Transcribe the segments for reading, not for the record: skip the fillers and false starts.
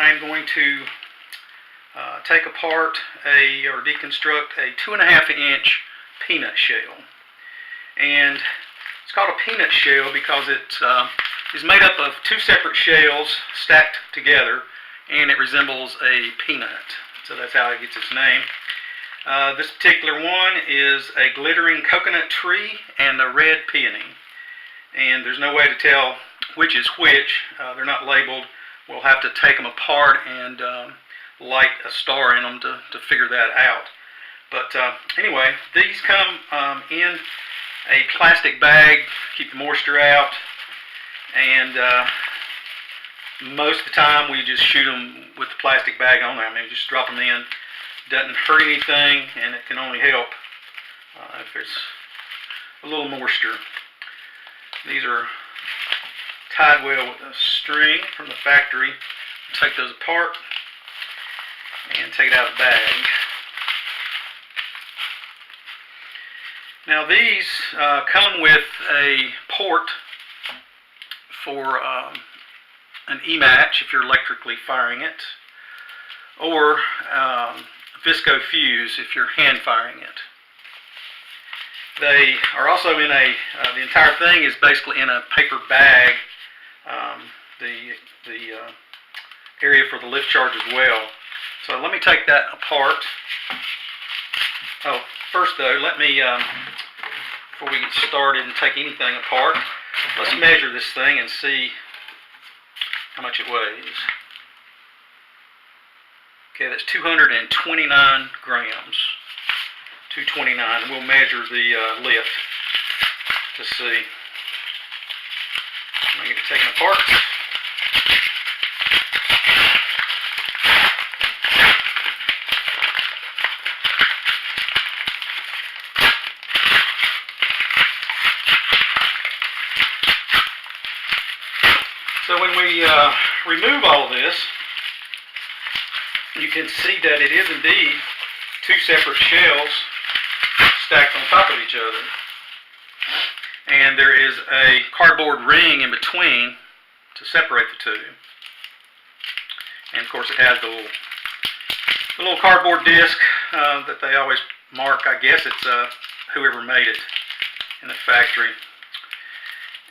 I'm going to take apart or deconstruct a 2.5 inch peanut shell. And it's called a peanut shell because it is made up of two separate shells stacked together, and it resembles a peanut. So that's how it gets its name. This particular one is a glittering coconut tree and a red peony. And there's no way to tell which is which. They're not labeled. We'll have to take them apart and light a star in them to figure that out. But anyway, these come in a plastic bag, keep the moisture out, and most of the time we just shoot them with the plastic bag on there. I mean, just drop them in. Doesn't hurt anything, and it can only help if there's a little moisture. These are tied well with a string from the factory. Take those apart and take it out of the bag. Now these come with a port for an E-match if you're electrically firing it, or visco fuse if you're hand firing it. They are also in the entire thing is basically in a paper bag, the area for the lift charge as well. So let me take that apart. Oh, first though, let me, before we get started and take anything apart, let's measure this thing and see how much it weighs. Okay, that's 229 grams. 229. We'll measure the lift to see. I'm going to get it taken apart. So when we remove all of this, you can see that it is indeed two separate shells stacked on top of each other. And there is a cardboard ring in between to separate the two. And of course it has the little cardboard disc that they always mark. I guess it's whoever made it in the factory.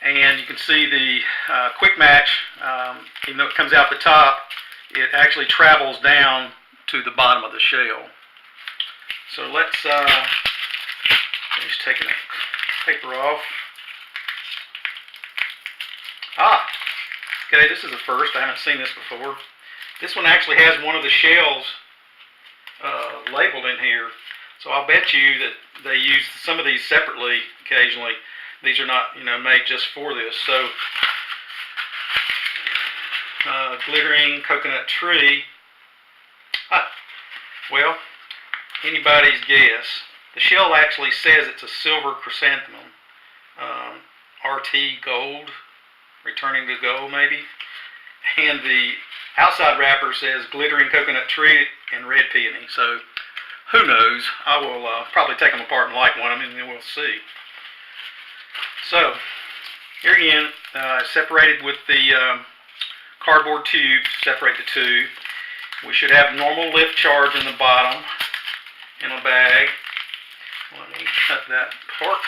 And you can see the quick match, even though it comes out the top, it actually travels down to the bottom of the shell. So let's just take the paper off. Okay, this is a first. I haven't seen this before. This one actually has one of the shells labeled in here. So I'll bet you that they use some of these separately occasionally. These are not, made just for this. So, glittering coconut tree. Well, anybody's guess. The shell actually says it's a silver chrysanthemum. RT gold, returning to gold maybe. And the outside wrapper says glittering coconut tree and red peony. So, who knows? I will probably take them apart and light one of them, and then we'll see. So, here again, separated with the cardboard tube, separate the two. We should have normal lift charge in the bottom in a bag. Let me cut that apart.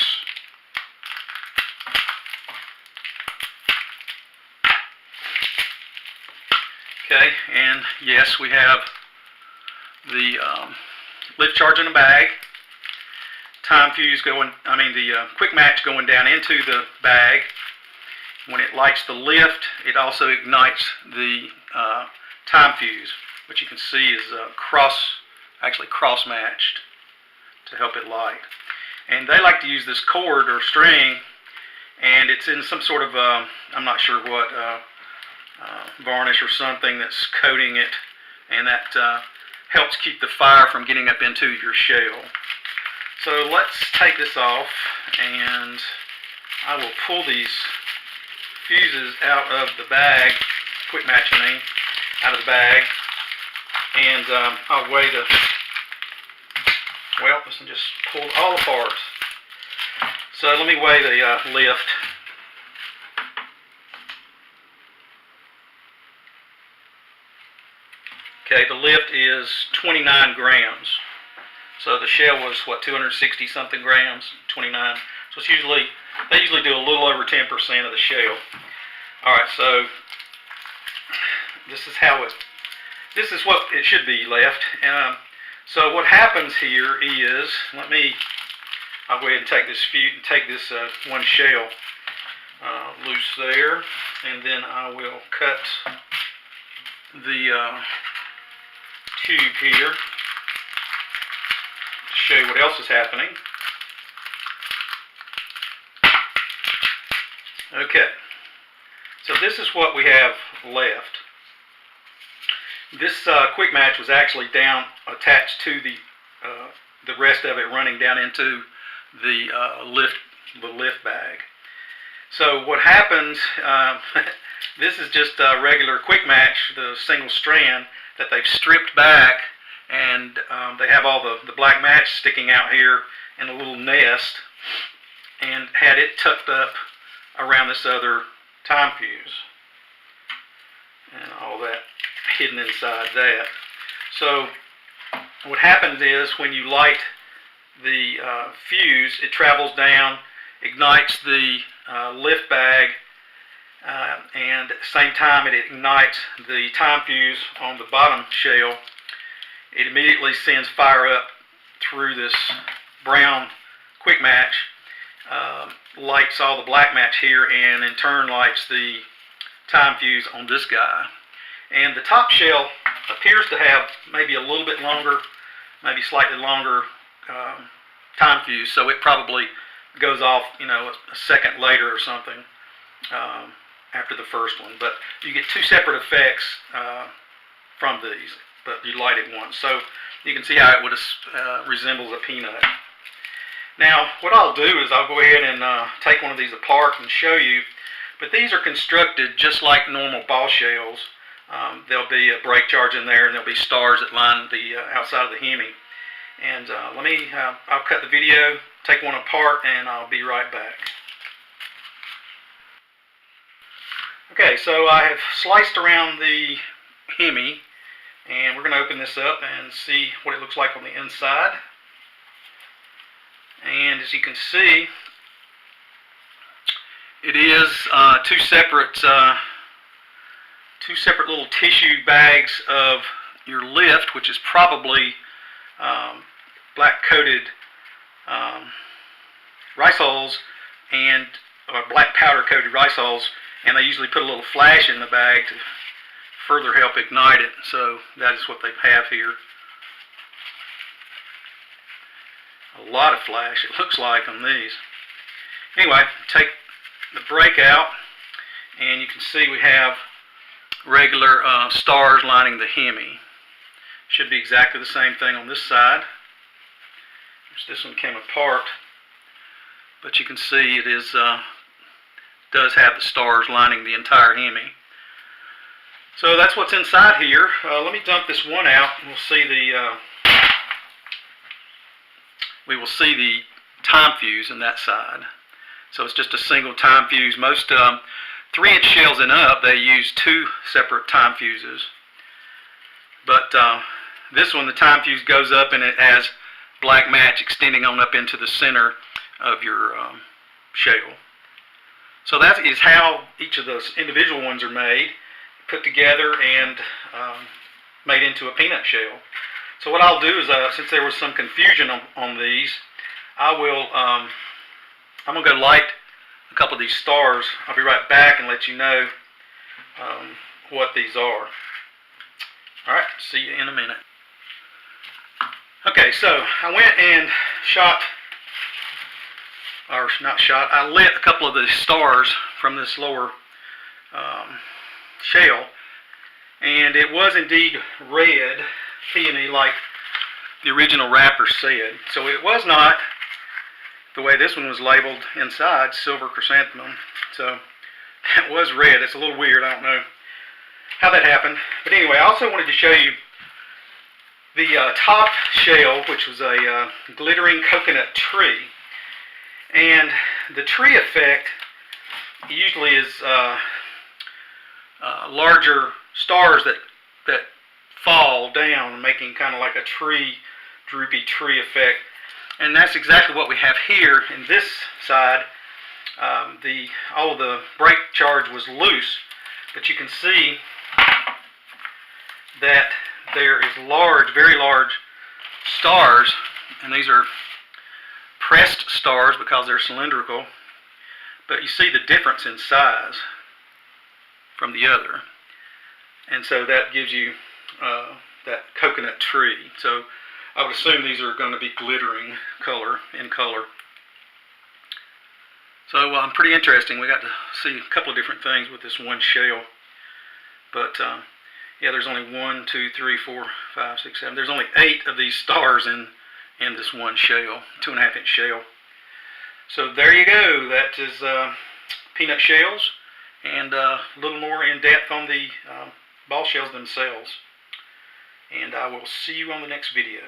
Okay, and yes, we have the lift charge in a bag. Time fuse the quick match going down into the bag. When it lights the lift, it also ignites the time fuse, which you can see is actually cross matched to help it light. And they like to use this cord or string, and it's in some sort of I'm not sure what varnish or something that's coating it, and that helps keep the fire from getting up into your shell. So let's take this off, and I will pull these fuses out of the bag, quick matching out of the bag, and I'll weigh this one just pulled all apart. So let me weigh the lift. Okay, the lift is 29 grams. So the shell was, what, 260 something grams, 29. So it's usually, they usually do a little over 10% of the shell. Alright, so this is what it should be left. So what happens here is, I'll go ahead and take this one shell loose there, and then I will cut the tube here to show you what else is happening. Okay, so this is what we have left. This quick match was actually down attached to the rest of it running down into the lift bag. So what happens, this is just a regular quick match, the single strand that they've stripped back, and they have all the black match sticking out here in a little nest, and had it tucked up around this other time fuse and all that hidden inside that. So what happens is when you light the fuse, it travels down, ignites the lift bag, and at the same time it ignites the time fuse on the bottom shell. It immediately sends fire up through this brown quick match, lights all the black match here, and in turn lights the time fuse on this guy. And the top shell appears to have maybe a little bit longer, maybe slightly longer time fuse, so it probably goes off, a second later or something after the first one. But you get two separate effects from these, but you light it once. So you can see how it resembles a peanut. Now, what I'll do is I'll go ahead and take one of these apart and show you. But these are constructed just like normal ball shells. There'll be a brake charge in there, and there'll be stars that line the outside of the Hemi. And I'll cut the video, take one apart, and I'll be right back. Okay, so I have sliced around the Hemi, and we're going to open this up and see what it looks like on the inside. And as you can see, it is two separate little tissue bags of your lift, which is probably black coated rice hulls and black powder coated rice hulls, and they usually put a little flash in the bag to further help ignite it. So that is what they have here. A lot of flash, it looks like, on these. Anyway, take the brake out, and you can see we have regular stars lining the Hemi. Should be exactly the same thing on this side. This one came apart, but you can see it is does have the stars lining the entire Hemi. So that's what's inside here. Let me dump this one out, and we will see the time fuse in that side. So it's just a single time fuse. Most 3-inch shells and up, they use two separate time fuses. But this one, the time fuse goes up, and it has black match extending on up into the center of your shell. So that is how each of those individual ones are made, put together, and made into a peanut shell. So what I'll do is, since there was some confusion on these, I'm going to go light a couple of these stars. I'll be right back and let you know what these are. Alright, see you in a minute. Okay, so I went and I lit a couple of the stars from this lower shell, and it was indeed red peony like the original wrapper said. So it was not the way this one was labeled inside, silver chrysanthemum. So it was red. It's a little weird. I don't know how that happened. But anyway, I also wanted to show you the top shell, which was a glittering coconut tree. And the tree effect usually is larger stars that fall down, making kind of like a tree, droopy tree effect. And that's exactly what we have here in this side. All of the brake charge was loose, but you can see that there is large, very large stars, and these are pressed stars because they're cylindrical, but you see the difference in size from the other, and so that gives you that coconut tree. So I would assume these are going to be glittering in color. So pretty interesting. We got to see a couple of different things with this one shell. But yeah, there's only 1, 2, 3, 4, 5, 6, 7. There's only 8 of these stars in this one shell, 2.5 inch shell. So there you go. That is peanut shells, and a little more in depth on the ball shells themselves. And I will see you on the next video.